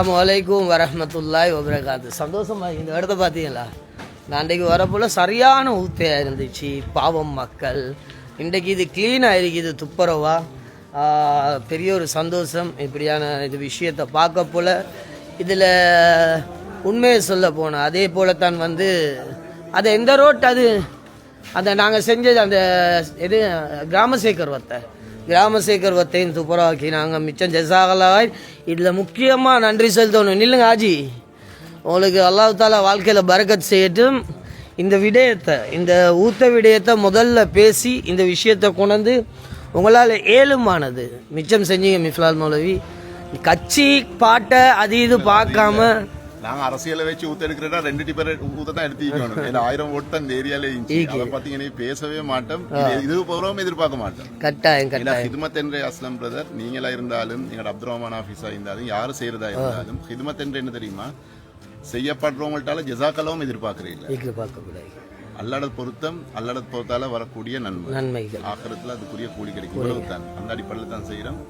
அஸ்ஸலாமு வரஹ்மத்துல்லாஹி வபரகாத்து. சந்தோஷமாக இந்த இடத்த பார்த்தீங்களா? நான் இன்றைக்கு வரப்போல் சரியான ஊத்தையாக இருந்துச்சு. பாவம் மக்கள். இன்றைக்கு இது க்ளீனாக இருக்குது, துப்புரவா. பெரிய ஒரு சந்தோஷம் இப்படியான இது விஷயத்தை பார்க்க போல். இதில் உண்மையை சொல்ல போனோம். அதே போல் தான் அதை எந்த ரோட் அந்த நாங்கள் செஞ்சது அந்த இது கிராமசேகர் வத்தையும் துப்புரவாக்கி நாங்கள் மிச்சம் ஜெசாகலாய். இதில் முக்கியமாக நன்றி செலுத்தணும். நில்லுங்க ஆஜி, உங்களுக்கு அல்லாஹ் தாலா வாழ்க்கையில் பரக்கத் செய்யட்டும். இந்த விடயத்தை, இந்த ஊத்த விடயத்தை முதல்ல பேசி இந்த விஷயத்தை கொண்டு உங்களால் ஏழுமானது மிச்சம் செஞ்சீங்க. மிஃப்லால் மௌலவி கட்சி பாட்டை அது இது பார்க்காம நாங்க அரசியலை வச்சு ஊத்த எடுக்கிறதா 2 டிப்பர் ஊத்த தான் எடுத்துக்கணும். 1000 ஓட்டு தான் இந்த ஏரியால இருந்துச்சு. பாத்தீங்கன்னா பேசவே மாட்டோம், இது போறோம் எதிர்பார்க்க மாட்டோம். கட்டாயம் ஹிதுமத் என்ற அஸ்லம் பிரதர் நீங்களா இருந்தாலும் எங்களோட அப்துல் ரஹ்மான் ஆபீஸா இருந்தாலும் யாரும் செய்யறதா இருந்தாலும் ஹிதுமத் என்ற என்ன தெரியுமா, செய்யப்படுறவங்கள்ட்டால ஜஸாக்கல்லாவும் எதிர்பார்க்கக்கூடாது. அல்லாட பொறுத்தால வரக்கூடிய நன்மைகள் ஆக்கிரத்துல அதுக்குரிய கூலி கிடைக்கும். இவ்வளவுதான், அந்த அடிப்படையில் தான் செய்யறோம்.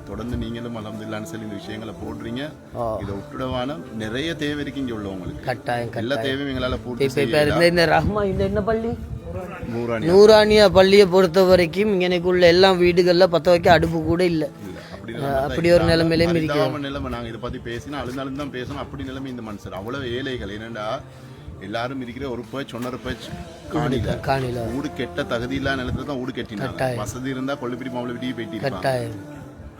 தொடர்ந்து நீங்களும் அல்ஹம்துலில்லாஹ்னு சொல்லி இந்த விஷயங்களை போடுறீங்க. இதை விட்டுடவான நிறைய தேவை இருக்கு இங்க உள்ளவங்களுக்கு. கட்டாயம் எல்லா தேவையும் எங்களால பூர்த்தி. இந்த ரஹ்மா இந்த என்ன பள்ளி, நூரானியா பள்ளியை பொறுத்த வரைக்கும் இங்கனைக்குள்ள எல்லா வீடுகள்ல பத்த வைக்க அடுப்பு கூட இல்ல. அப்படி ஒரு நிலைமையிலும் நிலைமை. நாங்க இதை பத்தி பேசினா அழுந்தாலும் தான் பேசணும். அப்படி நிலைமை இந்த மனுஷர் அவ்வளவு ஏழைகள். என்னடா எல்லாரும் இருக்கிற ஒரு பேச்சு 1.5 பேச்சு காணில ஊடு கெட்ட தகுதி இல்லாத நிலத்துல தான் ஊடு கட்டினாங்க. வசதி இருந்தா கொள்ளுப்பிடி மாவுளை விட்டி போயிட்டு இருப்பாங்க.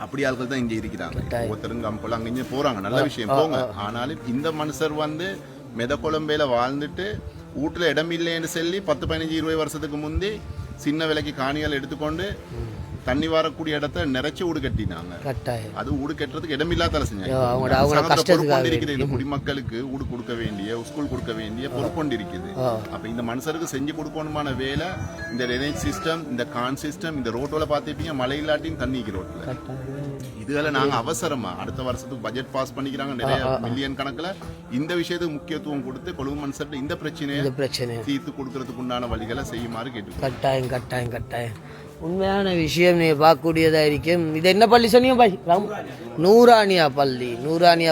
அப்படி ஆட்கள் தான் இங்க இருக்கிறாங்க. ஒருத்தருங்க அம்பல அங்க இங்க போறாங்க, நல்ல விஷயம் போங்க. ஆனாலும் இந்த மனுஷர் மெத கொழம்பையில வாழ்ந்துட்டு வீட்டுல இடம் இல்லைன்னு சொல்லி 10, 15, 20 வருஷத்துக்கு முந்தி சின்ன விலைக்கு காணிகள் எடுத்துக்கொண்டு தண்ணி வரக்கூடிய இடத்த நிறைச்சு ஊடு கட்டினாங்க. அது ஊடு கட்டுறதுக்கு இடமில்லாத இருக்குது. குடிமக்களுக்கு ஊடு கொடுக்க வேண்டிய, ஸ்கூல் கொடுக்க வேண்டிய பொறுப்பொண்டு இருக்குது. அப்ப இந்த மனுஷருக்கு செஞ்சு கொடுக்கணுமான வேலை இந்த ட்ரைனேஜ் சிஸ்டம், இந்த கான் சிஸ்டம், இந்த ரோட்டோல பாத்துப்பீங்க மழை இல்லாட்டியும் தண்ணிக்கு ரோட்ல. இதுல நாங்க அவசரமா அடுத்த வருஷத்துக்கு பட்ஜெட் பாஸ் பண்ணிக்கிறாங்க நிறைய மில்லியன் கணக்குல. இந்த விஷயத்துக்கு முக்கியத்துவம் கொடுத்து கொழும்பு மனுஷர்கிட்ட இந்த பிரச்சனையை தீர்த்து கொடுக்கறதுக்கு உண்டான வழிகளை செய்யுமாறு கேட்டு. கட்டாயம் உண்மையான விஷயம் நீ பார்க்கக்கூடியதாக இருக்கும். இது என்ன பள்ளி சொன்னீங்க பாய்? நூரானியா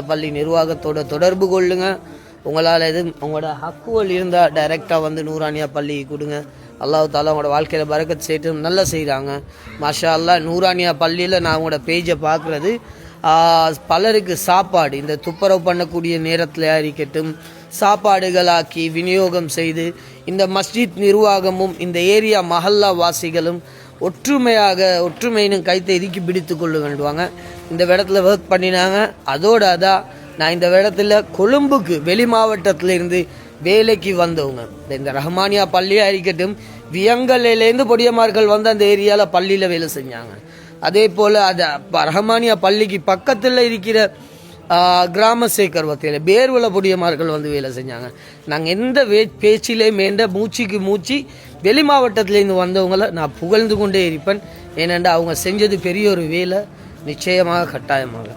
பள்ளி நிர்வாகத்தோட தொடர்பு கொள்ளுங்க. உங்களால் உங்களோட ஹக்குவல் இருந்தால் டைரெக்டாக நூரானியா பள்ளி கொடுங்க. அல்லாஹ் தாலா உங்களோட வாழ்க்கையில் பரக்கத் செய்யட்டும். நல்லா செய்கிறாங்க மாஷா அல்லா. நூரானியா பள்ளியில் நான் உங்களோட பேஜை பார்க்குறது பலருக்கு சாப்பாடு இந்த துப்புரவு பண்ணக்கூடிய நேரத்தில் இருக்கட்டும் சாப்பாடுகளாக்கி விநியோகம் செய்து இந்த மஸ்ஜித் நிர்வாகமும் இந்த ஏரியா மஹல்லா வாசிகளும் ஒற்றுமையினும் கைத்தை இறுக்கி பிடித்து கொள்ள வேண்டுவாங்க. இந்த இடத்துல ஒர்க் பண்ணினாங்க. அதோட நான் இந்த இடத்துல கொழும்புக்கு வெளி மாவட்டத்திலிருந்து வேலைக்கு வந்தவங்க இந்த ரஹ்மானியா பள்ளியாக இருக்கட்டும் வியங்கலேருந்து பொடியமார்கள் அந்த ஏரியாவில் பள்ளியில் வேலை செஞ்சாங்க. அதே போல் ரஹ்மானியா பள்ளிக்கு பக்கத்தில் இருக்கிற கிராமசேகர் வத்தையில் பேர்வல பொடியமார்கள் வேலை செஞ்சாங்க. நாங்கள் எந்த பேச்சிலே மேண்ட மூச்சுக்கு மூச்சு வெளி மாவட்டத்திலேருந்து வந்தவங்களை நான் புகழ்ந்து கொண்டே இருப்பேன். ஏனென்றால் அவங்க செஞ்சது பெரிய ஒரு வேலை, நிச்சயமாக கட்டாயமாக.